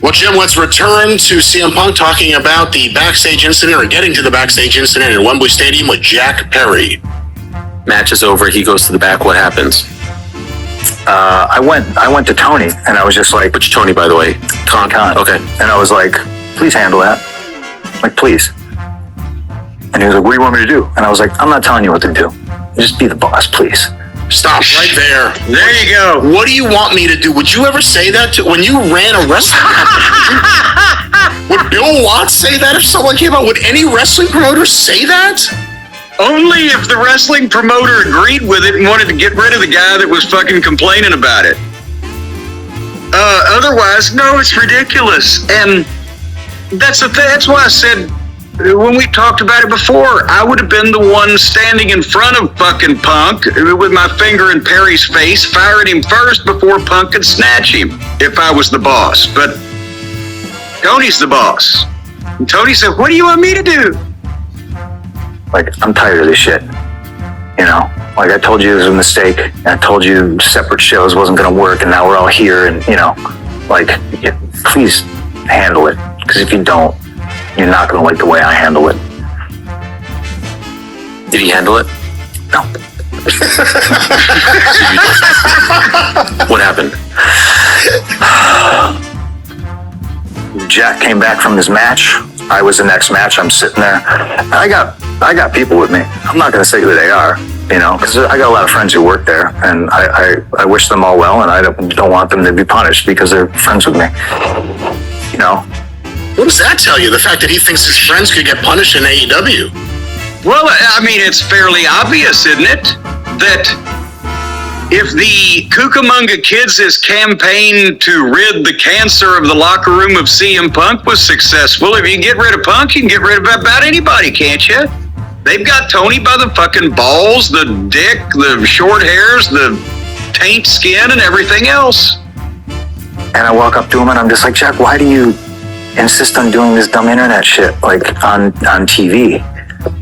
Well, Jim, let's return to CM Punk talking about the backstage incident, or getting to the backstage incident in Wembley Stadium with Jack Perry. Match is over. He goes to the back. What happens? I went to Tony, and I was just like, Which Tony, by the way? Khan. Okay. And I was like, please handle that. Like, please. And he was like, what do you want me to do? And I was like, I'm not telling you what to do. Just be the boss, please. Stop right there. There you go. What do you want me to do? Would you ever say that to, when you ran a wrestling company? Would Bill Watts say that if someone came out? Would any wrestling promoter say that? Only if the wrestling promoter agreed with it and wanted to get rid of the guy that was fucking complaining about it. Otherwise, no, it's ridiculous. And that's why I said, when we talked about it before, I would have been the one standing in front of fucking Punk with my finger in Perry's face, firing him first before Punk could snatch him if I was the boss. But Tony's the boss. And Tony said, what do you want me to do? Like, I'm tired of this shit. You know? Like, I told you it was a mistake. And I told you separate shows wasn't going to work, and now we're all here, and, you know, like, please handle it. Because if you don't, you're not going to like the way I handle it. Did he handle it? No. What happened? Jack came back from his match. I was the next match. I'm sitting there. I got people with me. I'm not going to say who they are, you know, because I got a lot of friends who work there, and I wish them all well, and I don't want them to be punished because they're friends with me. You know. What does that tell you? The fact that he thinks his friends could get punished in AEW? Well, I mean, it's fairly obvious, isn't it? That if the Cucamonga Kids' campaign to rid the cancer of the locker room of CM Punk was successful, if you can get rid of Punk, you can get rid of about anybody, can't you? They've got Tony by the fucking balls, the dick, the short hairs, the taint skin, and everything else. And I walk up to him, and I'm just like, Jack, why do you insist on doing this dumb internet shit, like, on TV,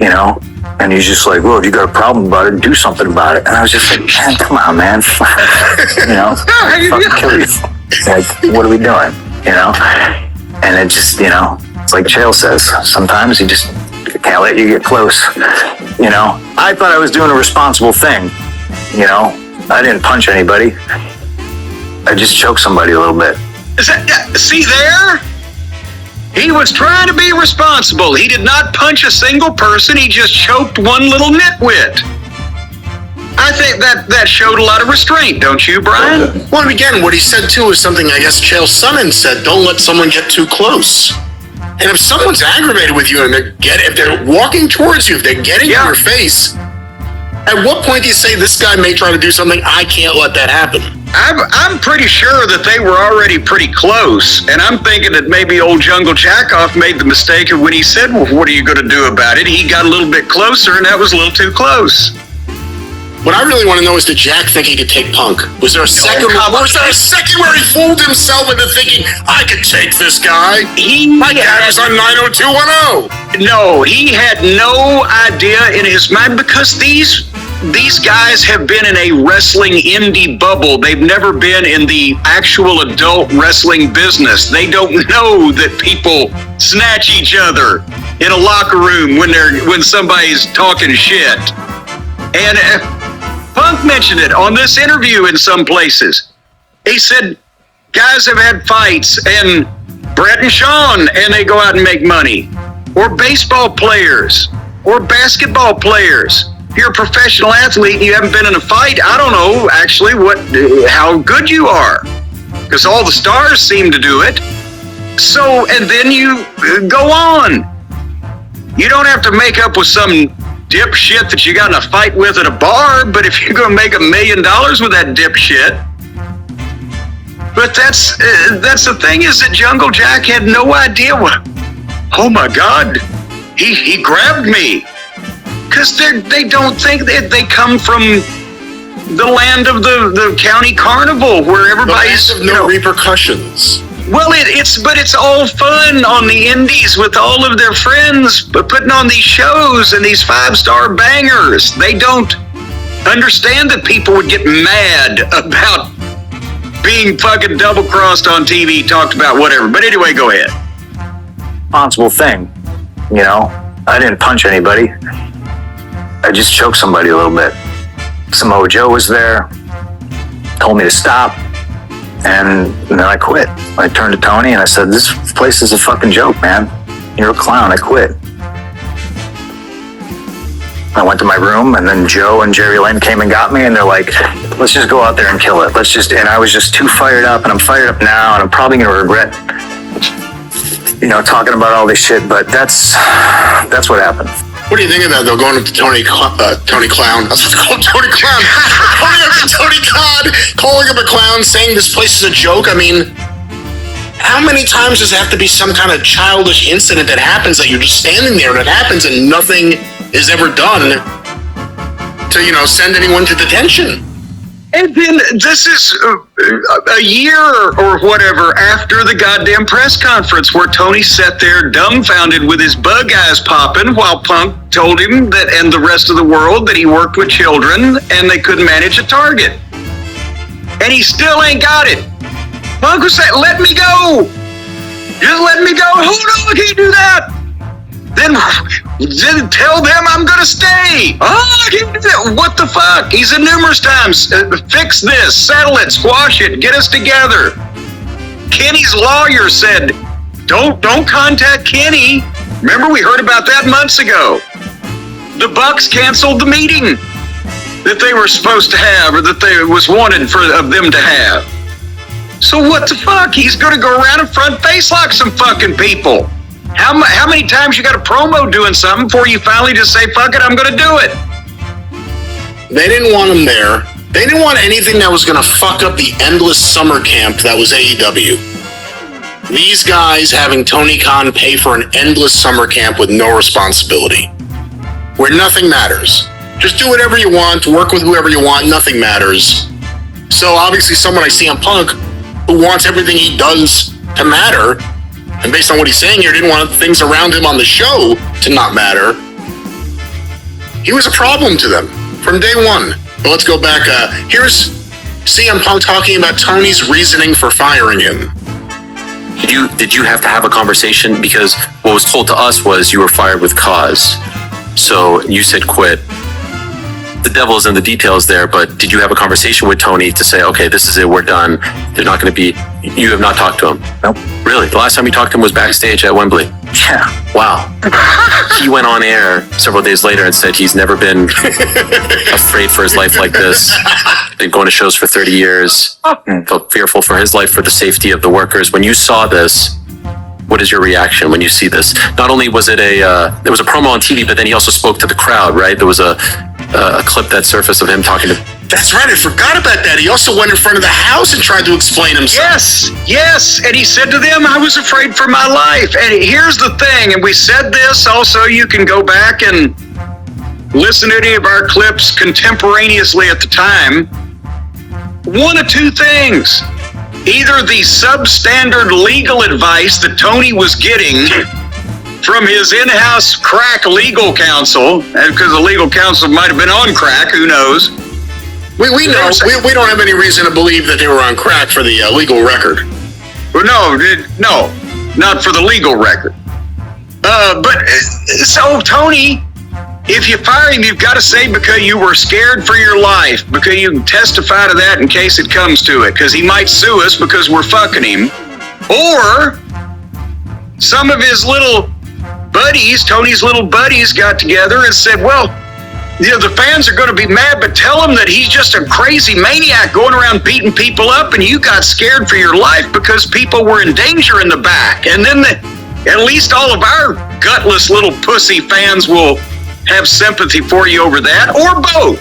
you know? And he's just like, well, if you got a problem about it, do something about it. And I was just like, man, come on, man. You know? Fucking kill you. Like, what are we doing? You know? And it just, you know, it's like Chael says, sometimes you just can't let you get close. You know? I thought I was doing a responsible thing. You know? I didn't punch anybody. I just choked somebody a little bit. Is that, see there? He was trying to be responsible. He did not punch a single person. He just choked one little nitwit. I think that showed a lot of restraint, don't you, Brian? Well, and again, what he said, too, is something I guess Chael Sonnen said, don't let someone get too close. And if someone's aggravated with you and if they're walking towards you, if they're getting in your face, at what point do you say, this guy may try to do something, I can't let that happen? I'm pretty sure that they were already pretty close, and I'm thinking that maybe old Jungle Jackoff made the mistake of when he said, well, what are you going to do about it? He got a little bit closer, and that was a little too close. What I really want to know is, did Jack think he could take Punk? Was there a second where he fooled himself into thinking, I could take this guy? My dad was on 90210. No, he had no idea in his mind, because these guys have been in a wrestling indie bubble. They've never been in the actual adult wrestling business. They don't know that people snatch each other in a locker room when somebody's talking shit. And Punk mentioned it on this interview in some places. He said, guys have had fights, and Brett and Sean, and they go out and make money. Or baseball players, or basketball players. If you're a professional athlete and you haven't been in a fight, I don't know actually how good you are, because all the stars seem to do it. So, and then you go on. You don't have to make up with some dipshit that you got in a fight with at a bar, but if you're going to make $1 million with that dipshit. But that's the thing, is that Jungle Jack had no idea what. Oh my God, he grabbed me. Because they don't think that they come from the land of the county carnival, where everybody's the land of no repercussions. Well, it's all fun on the indies with all of their friends, but putting on these shows and these 5-star bangers. They don't understand that people would get mad about being fucking double-crossed on TV, talked about whatever. But anyway, go ahead. Responsible thing, you know. I didn't punch anybody. I just choked somebody a little bit. Samoa Joe was there, told me to stop, and then I quit. I turned to Tony and I said, "This place is a fucking joke, man. You're a clown." I quit. I went to my room, and then Joe and Jerry Lynn came and got me, and they're like, "Let's just go out there and kill it. And I was just too fired up, and I'm fired up now, and I'm probably going to regret, you know, talking about all this shit, but that's what happened. What do you think of that, though, going up to Tony Clown? I was about to call him Tony Clown. Going up to Tony Khan, calling him a clown, saying this place is a joke. I mean, how many times does it have to be some kind of childish incident that happens that you're just standing there and it happens and nothing is ever done to, you know, send anyone to detention? And then this is a year or whatever after the goddamn press conference where Tony sat there dumbfounded with his bug eyes popping while Punk told him that, and the rest of the world, that he worked with children and they couldn't manage a target. And he still ain't got it. Punk was saying, "Let me go. Just let me go." "Oh no, I can't do that." Then tell them I'm gonna stay. "Oh, I can't do that." What the fuck? He said numerous times, "Fix this, settle it, squash it, get us together." Kenny's lawyer said, don't contact Kenny. Remember, we heard about that months ago. The Bucks canceled the meeting that they were supposed to have, or that they was wanted of them to have. So what the fuck? He's gonna go around and front face lock some fucking people. How many times you got a promo doing something before you finally just say, "Fuck it, I'm gonna do it"? They didn't want him there. They didn't want anything that was gonna fuck up the endless summer camp that was AEW. These guys having Tony Khan pay for an endless summer camp with no responsibility, where nothing matters. Just do whatever you want, work with whoever you want, nothing matters. So obviously someone like CM Punk, who wants everything he does to matter, and based on what he's saying here, didn't want things around him on the show to not matter. He was a problem to them from day one. But let's go back. Here's CM Punk talking about Tony's reasoning for firing him. Did you have to have a conversation? Because what was told to us was you were fired with cause. So you said quit. The devil's in the details there, but did you have a conversation with Tony to say, "Okay, this is it, we're done"? They're not going to be... You have not talked to him? Nope. Really? The last time you talked to him was backstage at Wembley? Yeah. Wow. He went on air several days later and said he's never been afraid for his life like this. Been going to shows for 30 years. Felt fearful for his life, for the safety of the workers. When you saw this, what is your reaction when you see this? Not only was it there was a promo on TV, but then he also spoke to the crowd, right? There was a clip that surfaced of him talking to... That's right, I forgot about that. He also went in front of the house and tried to explain himself. Yes. And he said to them, "I was afraid for my life." And here's the thing, and we said this also, you can go back and listen to any of our clips contemporaneously at the time. One of two things. Either the substandard legal advice that Tony was getting from his in-house crack legal counsel, and because the legal counsel might have been on crack, who knows? We know. We don't have any reason to believe that they were on crack for the legal record. Well, no, not for the legal record. So Tony, if you fire him, you've got to say because you were scared for your life, because you can testify to that in case it comes to it, because he might sue us because we're fucking him. Or some of his little buddies, Tony's little buddies, got together and said, "Well, you know, the fans are going to be mad, but tell them that he's just a crazy maniac going around beating people up, and you got scared for your life because people were in danger in the back." And then at least all of our gutless little pussy fans will have sympathy for you over that, or both.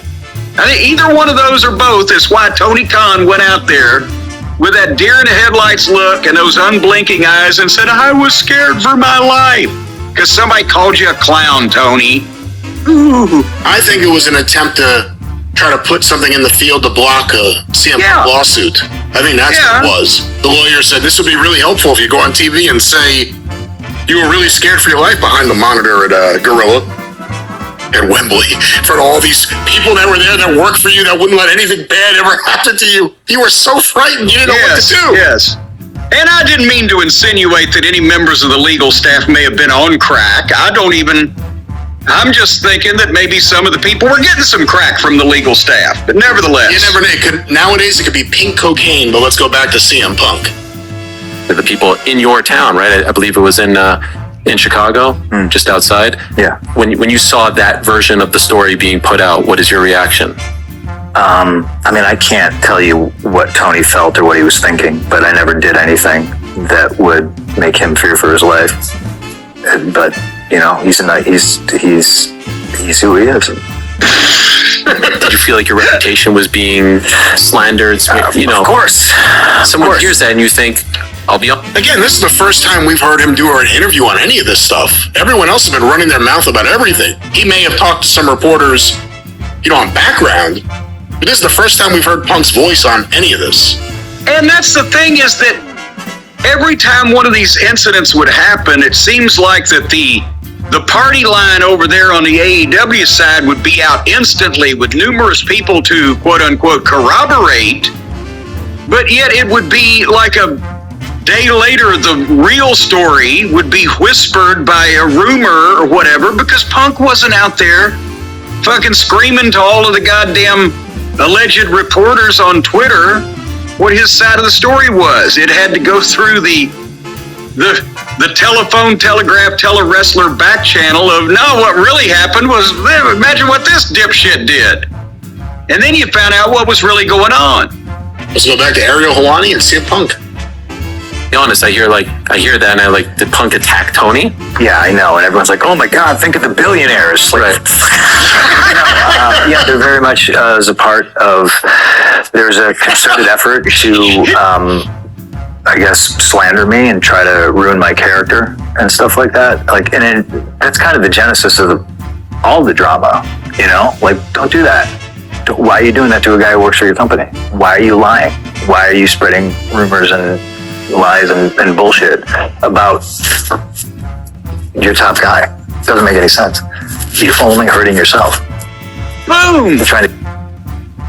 I think either one of those or both is why Tony Khan went out there with that deer in the headlights look and those unblinking eyes and said, "I was scared for my life." Because somebody called you a clown, Tony. Ooh. I think it was an attempt to try to put something in the field to block a CM Punk lawsuit. I think that's what it was. The lawyer said this would be really helpful if you go on TV and say you were really scared for your life behind the monitor at Gorilla. at Wembley for all these people that were there that worked for you that wouldn't let anything bad ever happen to you. You were so frightened you didn't know what to do. Yes. And I didn't mean to insinuate that any members of the legal staff may have been on crack. I'm just thinking that maybe some of the people were getting some crack from the legal staff. But nevertheless. You never know. Nowadays it could be pink cocaine, but let's go back to CM Punk. The people in your town, right? I believe it was in Chicago, just outside. Yeah. When you saw that version of the story being put out, what is your reaction? I mean, I can't tell you what Tony felt or what he was thinking, but I never did anything that would make him fear for his life. But he's who he is. Did you feel like your reputation was being slandered? Of course. Someone hears that and you think, I'll be up. Again, this is the first time we've heard him do an interview on any of this stuff. Everyone else has been running their mouth about everything. He may have talked to some reporters, on background, but this is the first time we've heard Punk's voice on any of this. And that's the thing is that every time one of these incidents would happen, it seems like that the party line over there on the AEW side would be out instantly with numerous people to quote unquote corroborate, but yet it would be like a day later the real story would be whispered by a rumor or whatever because Punk wasn't out there fucking screaming to all of the goddamn alleged reporters on Twitter what his side of the story was. It had to go through the telephone, telegraph, tele-wrestler back channel of, no, what really happened was, imagine what this dipshit did. And then you found out what was really going on. Let's go back to Ariel Helwani and CM Punk. To be honest, I hear that and I like, did Punk attack Tony? Yeah, I know. And everyone's like, oh my God, think of the billionaires. Like, Right. Yeah, they're very much as a part of, there's a concerted effort to, I guess, slander me and try to ruin my character and stuff like that. Like, and that's kind of the genesis of all the drama, Like, don't do that. Why are you doing that to a guy who works for your company? Why are you lying? Why are you spreading rumors and lies and bullshit about your top guy? It doesn't make any sense. You're only hurting yourself. Boom! You're trying to.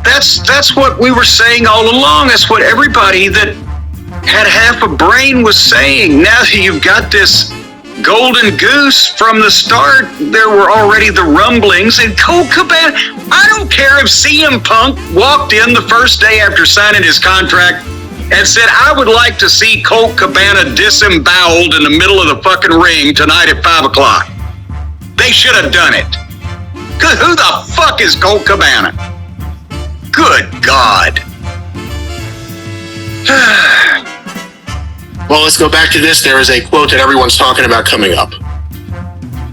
That's what we were saying all along. That's what everybody that had half a brain was saying. Now that you've got this golden goose from the start, there were already the rumblings. And Colt Cabana, I don't care if CM Punk walked in the first day after signing his contract and said, I would like to see Colt Cabana disemboweled in the middle of the fucking ring tonight at 5 o'clock. They should have done it. Cause who the fuck is Colt Cabana? Good God. Well, let's go back to this. There is a quote that everyone's talking about coming up.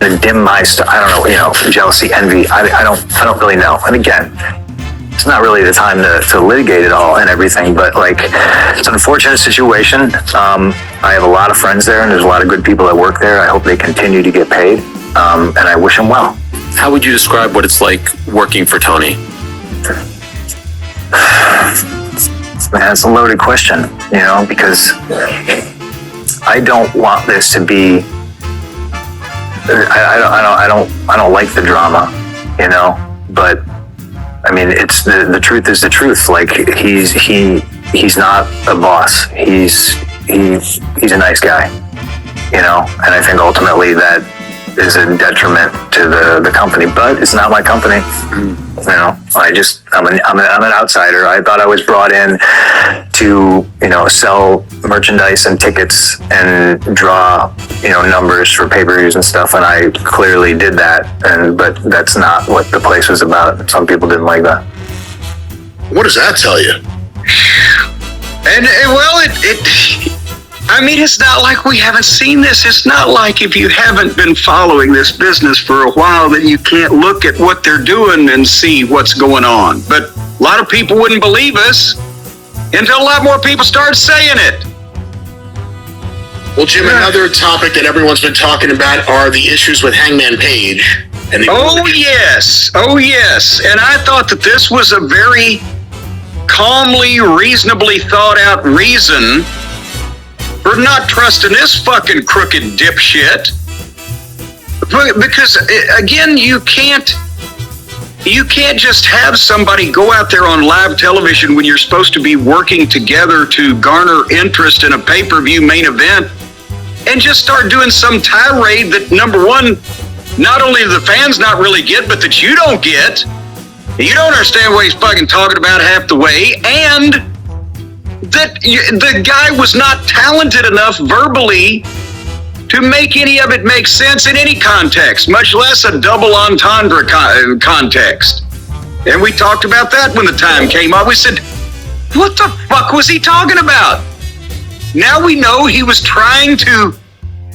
And dim my stuff. I don't know, jealousy, envy. I don't really know. And again, it's not really the time to litigate it all and everything, but like, it's an unfortunate situation. I have a lot of friends there and there's a lot of good people that work there. I hope they continue to get paid. And I wish them well. How would you describe what it's like working for Tony? Man, it's a loaded question, because I don't want this to be. I don't like the drama, But I mean, it's the truth is the truth. Like he's not a boss. He's a nice guy, And I think ultimately that is a detriment to the company, but it's not my company. I'm an outsider. I thought I was brought in to, sell merchandise and tickets and draw, numbers for pay-per-views and stuff. And I clearly did that. But that's not what the place was about. Some people didn't like that. What does that tell you? And well, I mean, it's not like we haven't seen this. It's not like if you haven't been following this business for a while that you can't look at what they're doing and see what's going on. But a lot of people wouldn't believe us until a lot more people started saying it. Well, Jim, another topic that everyone's been talking about are the issues with Hangman Page. And Oh, yes. And I thought that this was a very calmly, reasonably thought out reason for not trusting this fucking crooked dipshit. Because again, you can't just have somebody go out there on live television when you're supposed to be working together to garner interest in a pay-per-view main event and just start doing some tirade that, number one, not only the fans not really get, but that you don't get. You don't understand what he's fucking talking about half the way, and that the guy was not talented enough verbally to make any of it make sense in any context, much less a double entendre context. And we talked about that when the time came up. We said, what the fuck was he talking about? Now we know he was trying to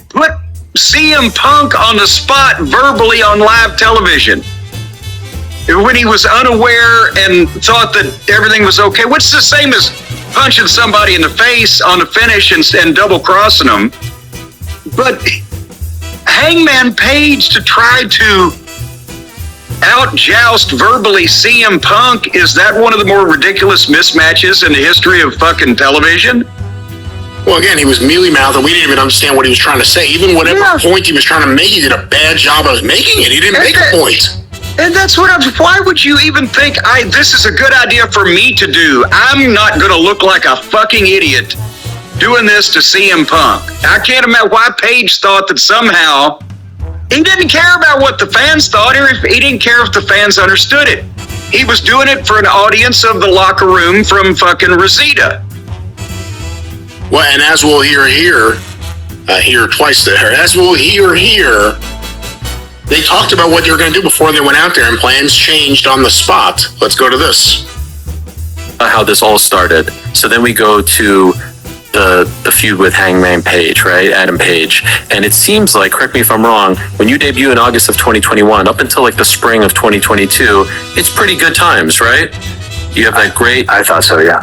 put CM Punk on the spot verbally on live television when he was unaware and thought that everything was okay, which is the same as punching somebody in the face on the finish and double crossing them. But Hangman Page to try to out-joust verbally CM Punk, is that one of the more ridiculous mismatches in the history of fucking television? Well, again, he was mealy-mouthed, and we didn't even understand what he was trying to say. Even whatever point he was trying to make, he did a bad job of making it. He didn't make a point. And that's what why would you even think, this is a good idea for me to do? I'm not going to look like a fucking idiot doing this to CM Punk. I can't imagine why Page thought that somehow he didn't care about what the fans thought, or if he didn't care if the fans understood it. He was doing it for an audience of the locker room from fucking Rosita. Well, and as we'll hear twice there, as we'll hear, they talked about what they were going to do before they went out there, and plans changed on the spot. Let's go to this. How this all started. So then we go to the feud with Hangman Page, right? Adam Page. And it seems like, correct me if I'm wrong, when you debut in August of 2021, up until like the spring of 2022, it's pretty good times, right? You have that great... I thought so, yeah.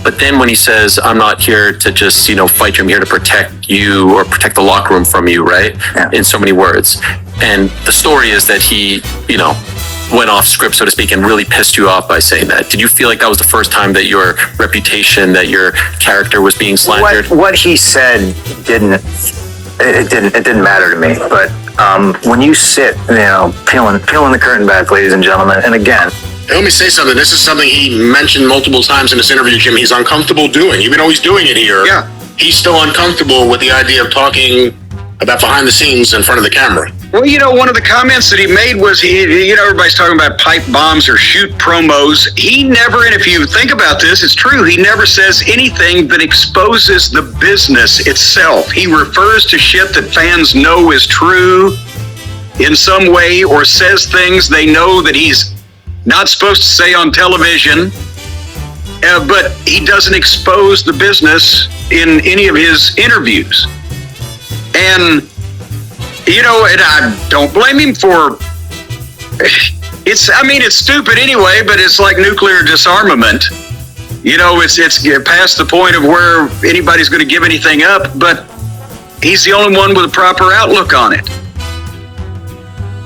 But then when he says, I'm not here to just, fight you, I'm here to protect you or protect the locker room from you, right? Yeah. In so many words. And the story is that he, went off script, so to speak, and really pissed you off by saying that. Did you feel like that was the first time that your reputation, that your character was being slandered? What he said didn't matter to me. But when you sit, peeling the curtain back, ladies and gentlemen, and again, Let me say something. This is something he mentioned multiple times in this interview, Jim. He's uncomfortable doing, even though he's doing it here. Yeah. He's still uncomfortable with the idea of talking about behind the scenes in front of the camera. Well, one of the comments that he made was, everybody's talking about pipe bombs or shoot promos. He never, and if you think about this, it's true, he never says anything that exposes the business itself. He refers to shit that fans know is true in some way, or says things they know that he's not supposed to say on television, but he doesn't expose the business in any of his interviews. And and I don't blame him for it's stupid anyway, but it's like nuclear disarmament. It's past the point of where anybody's going to give anything up, but he's the only one with a proper outlook on it.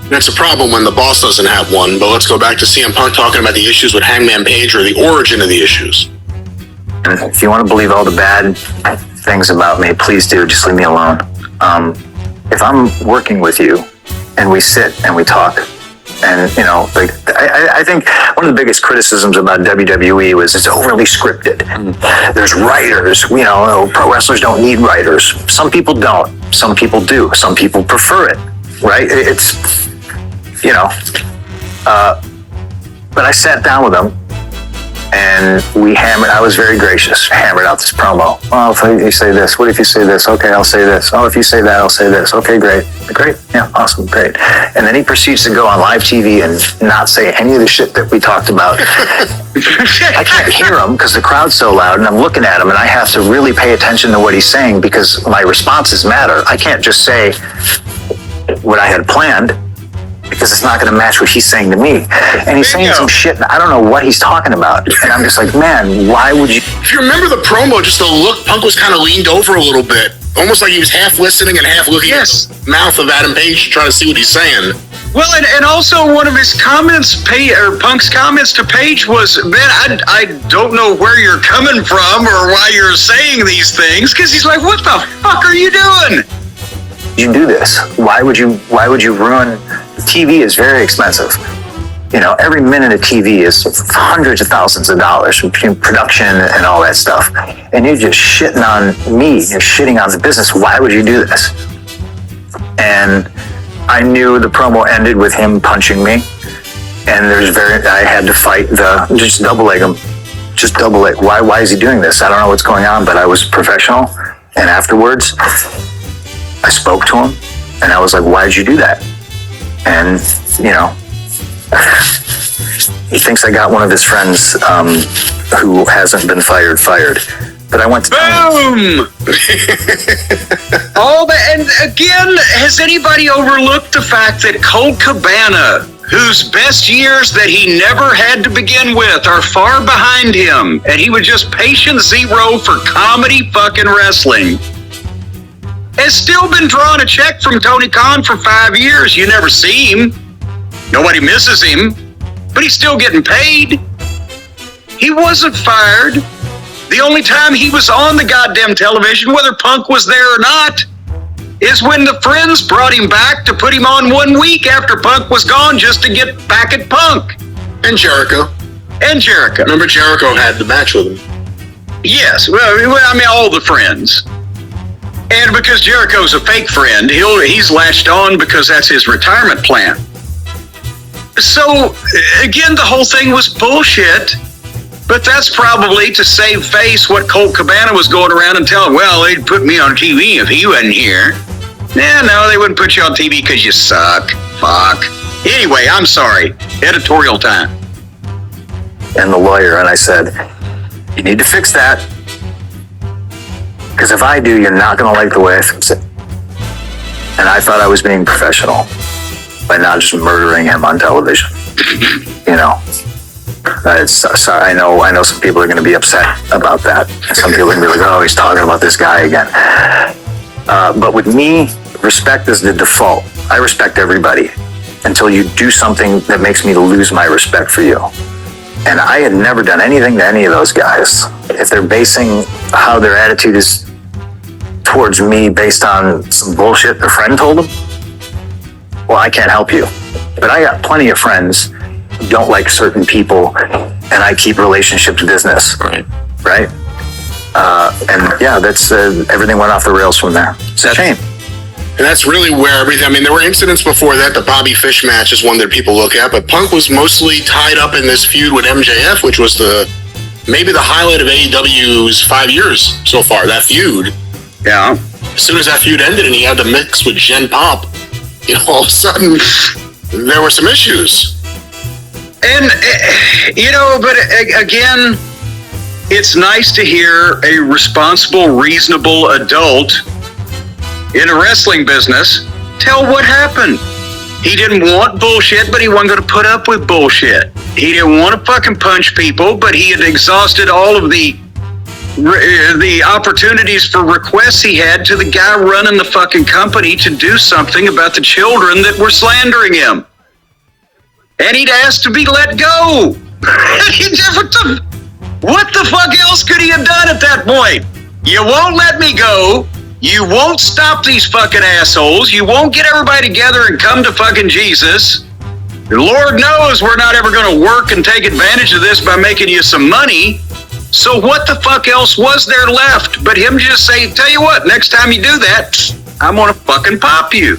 That's a problem when the boss doesn't have one, but let's go back to CM Punk talking about the issues with Hangman Page, or the origin of the issues. And if you want to believe all the bad things about me, please do. Just leave me alone. If I'm working with you and we sit and we talk, and I think one of the biggest criticisms about WWE was it's overly scripted. There's writers. Pro wrestlers don't need writers. Some people don't. Some people do. Some people prefer it. Right? But I sat down with them and we hammered. I was very gracious. Hammered out this promo. Oh, if you say this, what if you say this? Okay, I'll say this. Oh, if you say that, I'll say this. Okay, great. Yeah, awesome, great. And then he proceeds to go on live TV and not say any of the shit that we talked about. I can't hear him because the crowd's so loud, and I'm looking at him, and I have to really pay attention to what he's saying because my responses matter. I can't just say what I had planned, because it's not going to match what he's saying to me. And he's saying some shit, and I don't know what he's talking about. And I'm just like, man, why would you... If you remember the promo, just the look, Punk was kind of leaned over a little bit. Almost like he was half listening and half looking at the mouth of Adam Page to try to see what he's saying. Well, and also one of his comments, Punk's comments to Page was, man, I don't know where you're coming from or why you're saying these things, because he's like, what the fuck are you doing? you do this? Why would you ruin? TV is very expensive. Every minute of TV is hundreds of thousands of dollars between production and all that stuff. And you're just shitting on me. You're shitting on the business. Why would you do this? And I knew the promo ended with him punching me. And I had to fight just double leg him. Just double leg. Why is he doing this? I don't know what's going on, but I was professional. And afterwards, I spoke to him and I was like, why did you do that? And, he thinks I got one of his friends who hasn't been fired. But I went to boom. And again, has anybody overlooked the fact that Colt Cabana, whose best years that he never had to begin with are far behind him, and he was just patient zero for comedy fucking wrestling, has still been drawing a check from Tony Khan for 5 years. You never see him. Nobody misses him, but he's still getting paid. He wasn't fired. The only time he was on the goddamn television, whether Punk was there or not, is when the Friends brought him back to put him on 1 week after Punk was gone just to get back at Punk. And Jericho. Remember Jericho had the match with him? Yes, well, all the Friends. And because Jericho's a fake friend, he's latched on because that's his retirement plan. So, again, the whole thing was bullshit. But that's probably to save face what Colt Cabana was going around and telling, well, they'd put me on TV if he wasn't here. No, they wouldn't put you on TV because you suck. Fuck. Anyway, I'm sorry. Editorial time. And the lawyer, and I said, you need to fix that. Because if I do, you're not going to like the way I fix it. And I thought I was being professional by not just murdering him on television. Sorry, I know some people are going to be upset about that. Some people are going to be like, oh, he's talking about this guy again. But with me, respect is the default. I respect everybody until you do something that makes me lose my respect for you. And I had never done anything to any of those guys. If they're basing how their attitude is towards me based on some bullshit their friend told them, well, I can't help you. But I got plenty of friends who don't like certain people, and I keep relationships business. Right. And yeah, that's everything went off the rails from there. It's a shame. And that's really where everything, there were incidents before that. The Bobby Fish match is one that people look at, but Punk was mostly tied up in this feud with MJF, which was maybe the highlight of AEW's 5 years so far, that feud. Yeah. As soon as that feud ended and he had to mix with Gen Pop, all of a sudden, there were some issues. And, but again, it's nice to hear a responsible, reasonable adult in a wrestling business tell what happened. He didn't want bullshit, but he wasn't going to put up with bullshit. He didn't want to fucking punch people, but he had exhausted all of the opportunities for requests he had to the guy running the fucking company to do something about the children that were slandering him. And he'd asked to be let go. What the fuck else could he have done at that point? You won't let me go. You won't stop these fucking assholes. You won't get everybody together and come to fucking Jesus. Lord knows we're not ever going to work and take advantage of this by making you some money. So what the fuck else was there left but him just say, tell you what, next time you do that, I'm going to fucking pop you.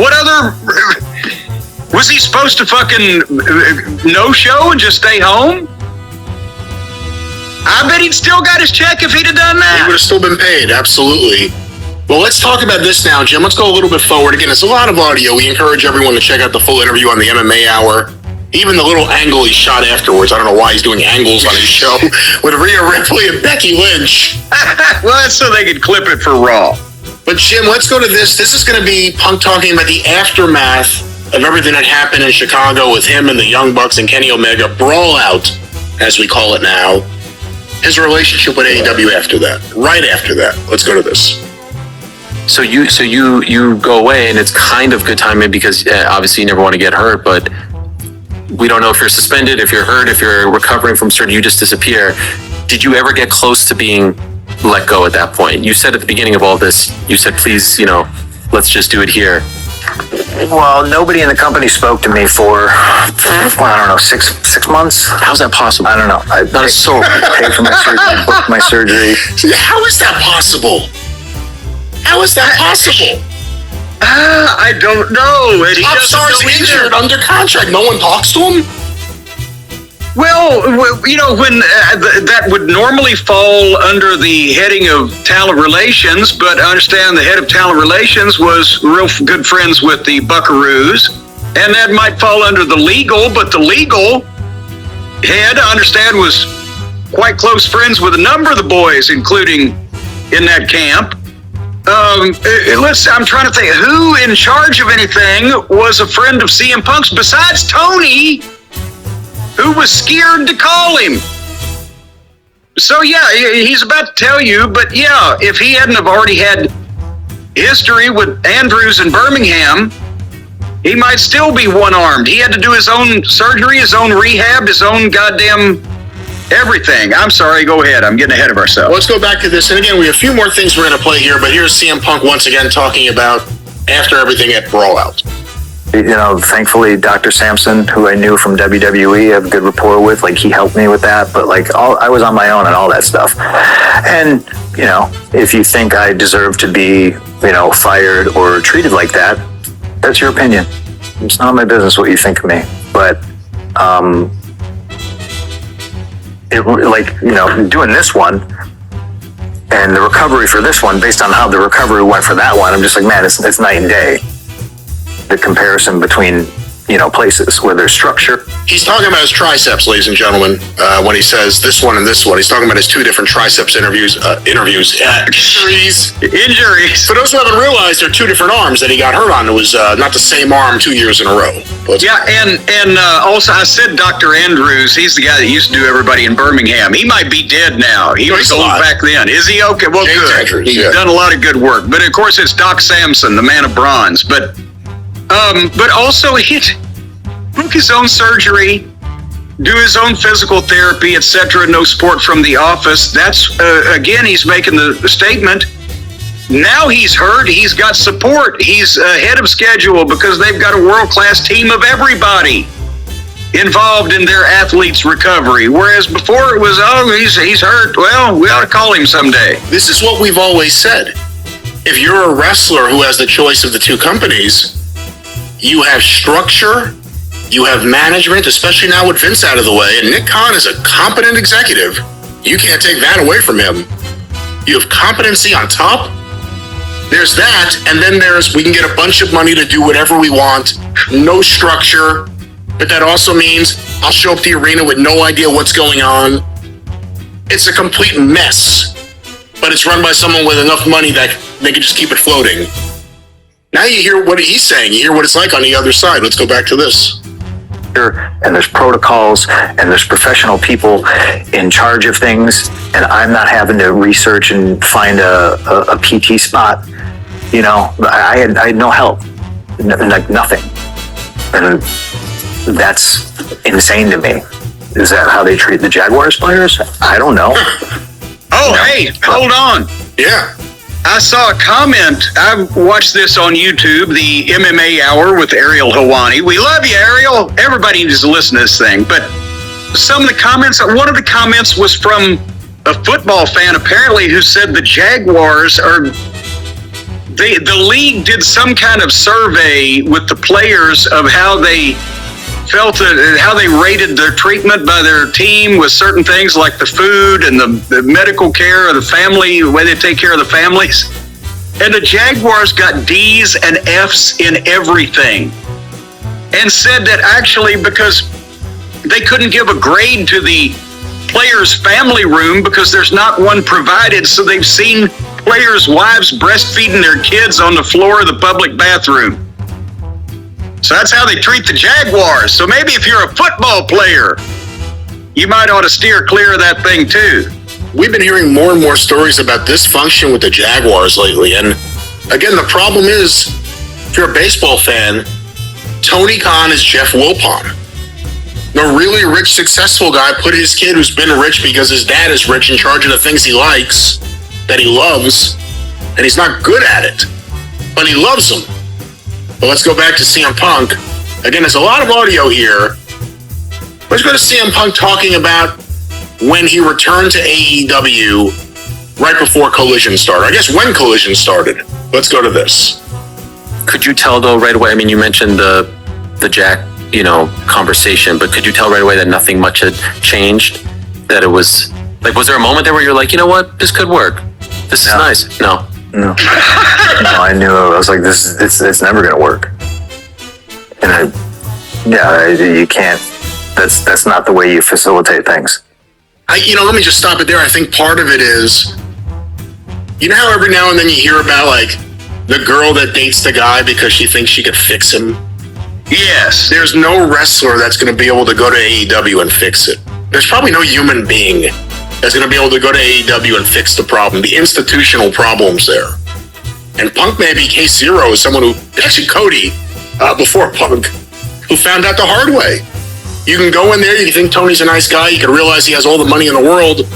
What other... Was he supposed to fucking no-show and just stay home? I bet he'd still got his check if he'd have done that. He would have still been paid, absolutely. Well, let's talk about this now, Jim. Let's go a little bit forward. Again, it's a lot of audio. We encourage everyone to check out the full interview on the MMA Hour. Even the little angle he shot afterwards. I don't know why he's doing angles on his show with Rhea Ripley and Becky Lynch. Well, that's so they could clip it for Raw. But Jim, let's go to this. This is going to be Punk talking about the aftermath of everything that happened in Chicago with him and the Young Bucks and Kenny Omega. Brawl out, as we call it now. His relationship with AEW after that. Right after that. Let's go to this. So you go away, and it's kind of good timing because obviously you never want to get hurt, but we don't know if you're suspended, if you're hurt, if you're recovering from surgery, you just disappear. Did you ever get close to being let go at that point? You said at the beginning of all this, you said, please, let's just do it here? Well, nobody in the company spoke to me for, I don't know, six months. How's that possible? I don't know. Not a soul. Paid for my surgery, booked my surgery. How is that possible? How is that possible? I don't know. And he Top doesn't star's know either. injured under contract. No one talks to him? Well, you know, when that would normally fall under the heading of talent relations, but I understand the head of talent relations was real good friends with the Buckaroos, and that might fall under the legal, but the legal head, I understand, was quite close friends with a number of the boys, including in that camp. I'm trying to think who in charge of anything was a friend of CM Punk's besides Tony, who was scared to call him. So yeah, he's about to tell you, but yeah, if he hadn't have already had history with Andrews in Birmingham, he might still be one-armed. He had to do his own surgery, his own rehab, his own goddamn everything. I'm sorry, go ahead. I'm getting ahead of ourselves. Let's go back to this. And again, we have a few more things we're going to play here, but here's CM Punk once again talking about after everything at Brawl Out. You know, thankfully, Dr. Sampson, who I knew from WWE, I have a good rapport with, like, he helped me with that, but, like, I was on my own and all that stuff. And, you know, if you think I deserve to be, you know, fired or treated like that, that's your opinion. It's not my business what you think of me. But, like, you know, doing this one, and the recovery for this one, based on how the recovery went for that one, I'm just like, man, it's night and day. The comparison between, you know, places where there's structure. He's talking about his triceps, ladies and gentlemen, when he says this one and this one. He's talking about his two different triceps injuries. Injuries. For those who haven't realized, there are two different arms that he got hurt on. It was not the same arm 2 years in a row. But Yeah, and also I said Dr. Andrews, he's the guy that used to do everybody in Birmingham. He might be dead now. He No, was he's old alive. back then. Is he okay? Well, James good. Andrews, He's yeah. done a lot of good work. But of course, it's Doc Samson, the man of bronze. But also he book his own surgery, do his own physical therapy, etc. No support from the office. That's again, he's making the statement. Now he's hurt. He's got support. He's ahead of schedule because they've got a world-class team of everybody involved in their athletes' recovery. Whereas before it was, oh, he's hurt. Well, we ought to call him someday. this is what we've always said. If you're a wrestler who has the choice of the two companies, you have structure, you have management, especially now with Vince out of the way, and Nick Khan is a competent executive. You can't take that away from him. You have competency on top. There's that, and then we can get a bunch of money to do whatever we want, no structure, but that also means I'll show up to the arena with no idea what's going on. It's a complete mess, but it's run by someone with enough money that they can just keep it floating. Now you hear what he's saying. You hear what it's like on the other side. Let's go back to this. And there's protocols and there's professional people in charge of things, and I'm not having to research and find a PT spot. You know, I had no help, like nothing, and that's insane to me. Is that how they treat the Jaguars players? I don't know. Oh, hey, hold on. Yeah. I saw a comment. I watched this on YouTube, the MMA Hour with Ariel Helwani. We love you, Ariel. Everybody needs to listen to this thing. But some of the comments, one of the comments was from a football fan, apparently, who said the Jaguars are... The league did some kind of survey with the players of how they felt, how they rated their treatment by their team with certain things like the food and the medical care of the family, the way they take care of the families. And the Jaguars got D's and F's in everything, and said that actually because they couldn't give a grade to the players' family room because there's not one provided, so they've seen players' wives breastfeeding their kids on the floor of the public bathroom. So that's how they treat the Jaguars. So maybe if you're a football player, you might ought to steer clear of that thing too. We've been hearing more and more stories about dysfunction with the Jaguars lately. And again, the problem is, if you're a baseball fan, Tony Khan is Jeff Wilpon. The really rich, successful guy put his kid who's been rich because his dad is rich in charge of the things he likes, that he loves, and he's not good at it. but he loves them. But let's go back to CM Punk. Again, there's a lot of audio here. Let's go to CM Punk talking about when he returned to AEW right before Collision started. I guess when Collision started. Let's go to this. Could you tell though right away? I mean, you mentioned the Jack, conversation, but could you tell right away that nothing much had changed? That it was like, was there a moment there where you're like, you know what, this could work. This is nice. No. No, I knew. I was like, it's never gonna work. And you can't. That's not the way you facilitate things. Let me just stop it there. I think part of it is, how every now and then you hear about like the girl that dates the guy because she thinks she could fix him. Yes. There's no wrestler that's going to be able to go to AEW and fix it. There's probably no human being that's going to be able to go to AEW and fix the problem, the institutional problems there. And Punk may be case zero is someone who, actually Cody, before Punk, who found out the hard way. You can go in there, you can think Tony's a nice guy, you can realize he has all the money in the world.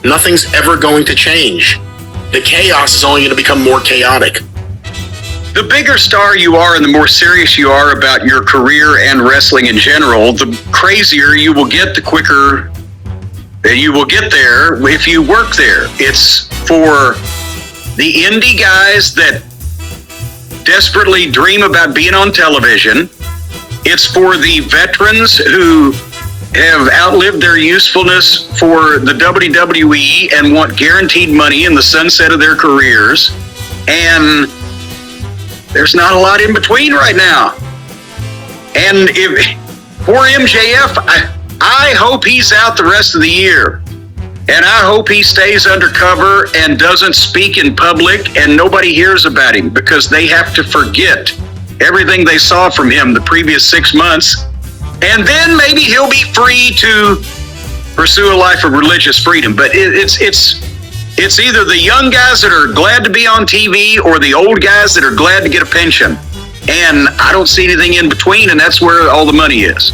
Nothing's ever going to change. The chaos is only going to become more chaotic. The bigger star you are and the more serious you are about your career and wrestling in general, the crazier you will get, the quicker you will get there if you work there. It's for the indie guys that desperately dream about being on television. It's for the veterans who have outlived their usefulness for the WWE and want guaranteed money in the sunset of their careers. And there's not a lot in between right now. And for MJF, I hope he's out the rest of the year. And I hope he stays undercover and doesn't speak in public and nobody hears about him, because they have to forget everything they saw from him the previous 6 months. And then maybe he'll be free to pursue a life of religious freedom. But it's either the young guys that are glad to be on TV or the old guys that are glad to get a pension. And I don't see anything in between, and that's where all the money is.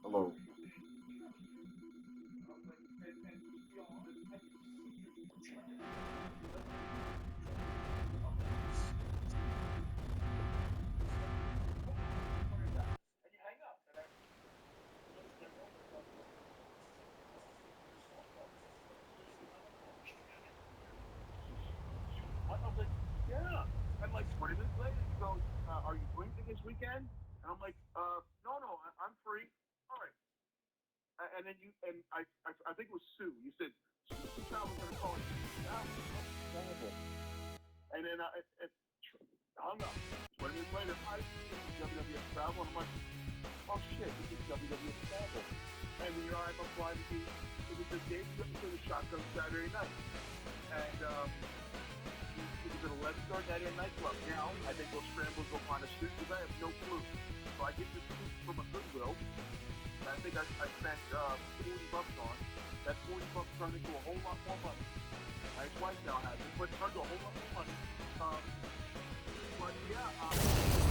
Hello. I'm like, yeah. And like 20 minutes later, he goes, are you doing anything this weekend? And I'm like, no, I'm free. All right. And then I think it was Sue. You said, Sue Travel's going to call you. Horrible. And then I hung up. 20 minutes later, hi, WWF Travel. And I'm like, oh shit, this is WWF Travel. And then I'm applying to it was the day we took the Shotgun Saturday night. And it was an 11-star night at a nightclub. Now, I think we'll scramble to go find a suit because I have no clue. So I get this suit from a Goodwill. And I think I spent $40 on. That $40 turned into a whole lot more money. My ex-wife now has it, but it turned to a whole lot more money. But yeah,